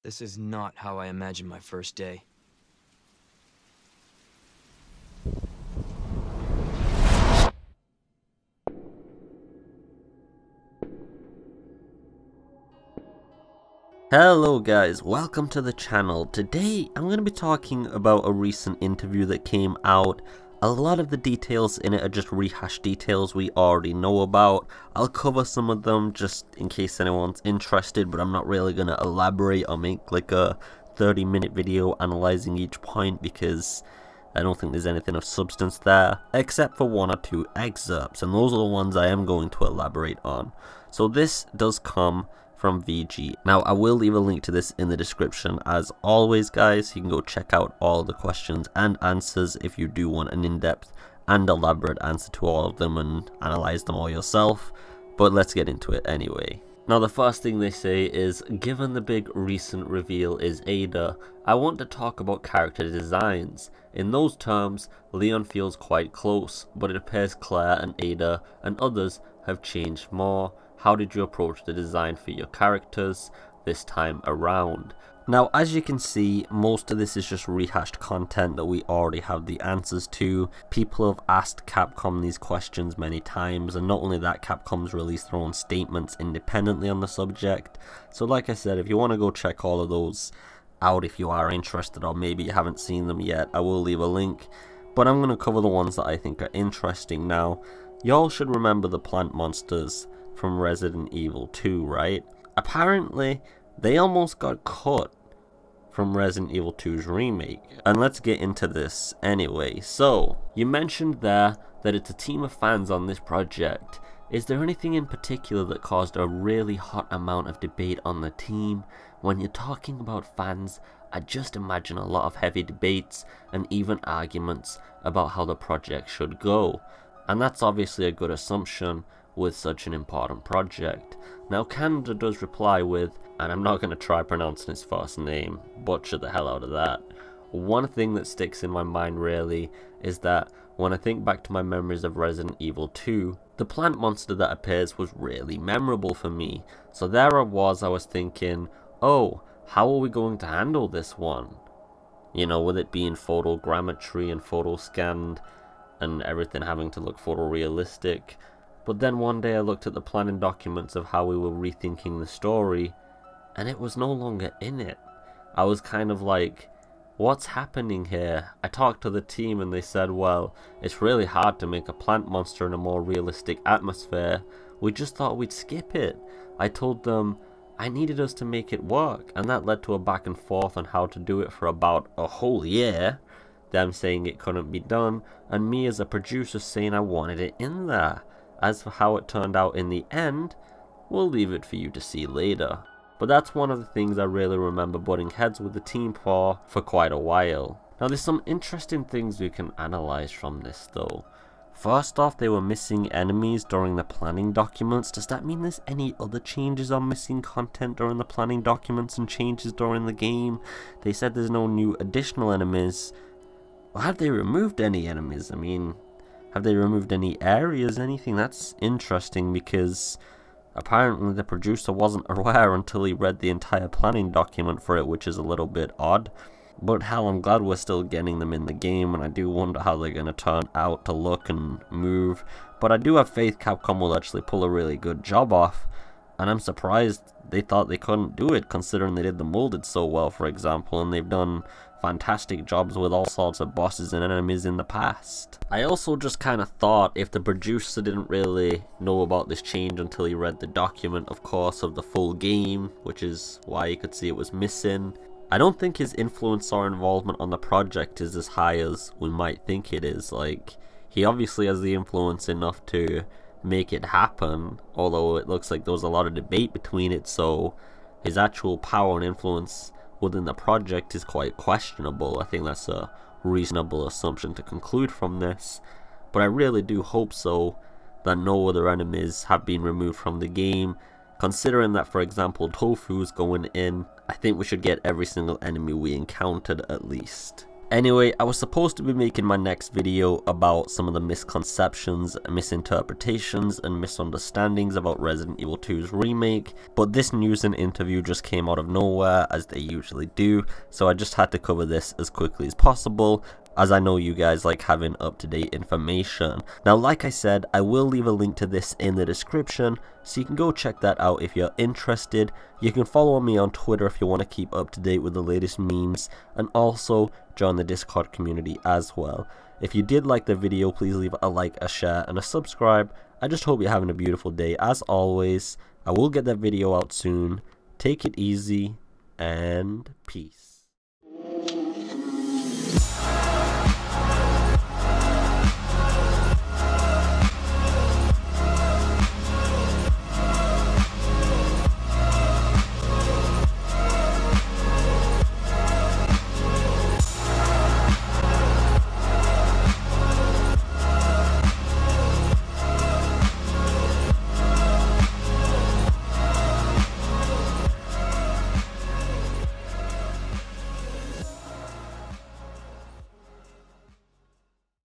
This is not how I imagined my first day. Hello guys, welcome to the channel. Today I'm going to be talking about a recent interview that came out. A lot of the details in it are just rehashed details we already know about. I'll cover some of them just in case anyone's interested, but I'm not really going to elaborate or make like a 30-minute video analyzing each point because I don't think there's anything of substance there, except for one or two excerpts, and those are the ones I am going to elaborate on. So this does come from VG. Now I will leave a link to this in the description as always guys. You can go check out all the questions and answers if you do want an in-depth and elaborate answer to all of them and analyze them all yourself, but let's get into it anyway. Now the first thing they say is, given the big recent reveal is Ada, I want to talk about character designs. In those terms, Leon feels quite close, but it appears Claire and Ada and others have changed more. How did you approach the design for your characters this time around? Now, as you can see, most of this is just rehashed content that we already have the answers to. People have asked Capcom these questions many times, and not only that, Capcom's released their own statements independently on the subject. So like I said, if you want to go check all of those out if you are interested, or maybe you haven't seen them yet, I will leave a link. But I'm going to cover the ones that I think are interesting now. Y'all should remember the plant monsters from Resident Evil 2, right? Apparently, they almost got cut from Resident Evil 2's remake. And let's get into this anyway. So, you mentioned there that it's a team of fans on this project. Is there anything in particular that caused a really hot amount of debate on the team? When you're talking about fans, I just imagine a lot of heavy debates and even arguments about how the project should go. And that's obviously a good assumption with such an important project. Now Canada does reply with, and I'm not going to try pronouncing his first name, butcher the hell out of that. One thing that sticks in my mind really is that when I think back to my memories of Resident Evil 2, the plant monster that appears was really memorable for me. So there I was thinking, oh, how are we going to handle this one? You know, with it being photogrammetry and photo scanned and everything having to look photorealistic. But then one day I looked at the planning documents of how we were rethinking the story, and it was no longer in it. I was kind of like, what's happening here? I talked to the team and they said, well, it's really hard to make a plant monster in a more realistic atmosphere. We just thought we'd skip it. I told them I needed us to make it work, and that led to a back and forth on how to do it for about a whole year. Them saying it couldn't be done, and me as a producer saying I wanted it in there. As for how it turned out in the end, we'll leave it for you to see later. But that's one of the things I really remember butting heads with the team for quite a while. Now there's some interesting things we can analyze from this though. First off, they were missing enemies during the planning documents. Does that mean there's any other changes on missing content during the planning documents and changes during the game? They said there's no new additional enemies. Well, have they removed any enemies? I mean, have they removed any areas, anything? That's interesting because apparently the producer wasn't aware until he read the entire planning document for it, which is a little bit odd. But hell, I'm glad we're still getting them in the game, and I do wonder how they're going to turn out to look and move. But I do have faith Capcom will actually pull a really good job off, and I'm surprised they thought they couldn't do it considering they did the molded so well, for example, and they've done fantastic jobs with all sorts of bosses and enemies in the past. I also just kind of thought if the producer didn't really know about this change until he read the document, of course, of the full game, which is why you could see it was missing. I don't think his influence or involvement on the project is as high as we might think it is. Like, he obviously has the influence enough to make it happen, although it looks like there was a lot of debate between it, so his actual power and influence within the project is quite questionable. I think that's a reasonable assumption to conclude from this, but I really do hope so that no other enemies have been removed from the game. Considering that, for example, Tofu's going in, I think we should get every single enemy we encountered at least. Anyway, I was supposed to be making my next video about some of the misconceptions, misinterpretations, and misunderstandings about Resident Evil 2's remake, but this news and interview just came out of nowhere, as they usually do, so I just had to cover this as quickly as possible, as I know you guys like having up-to-date information. Now, like I said, I will leave a link to this in the description, so you can go check that out if you're interested. You can follow me on Twitter if you want to keep up to date with the latest memes, and also join the Discord community as well. If you did like the video, please leave a like, a share, and a subscribe. I just hope you're having a beautiful day. As always, I will get that video out soon. Take it easy, and peace.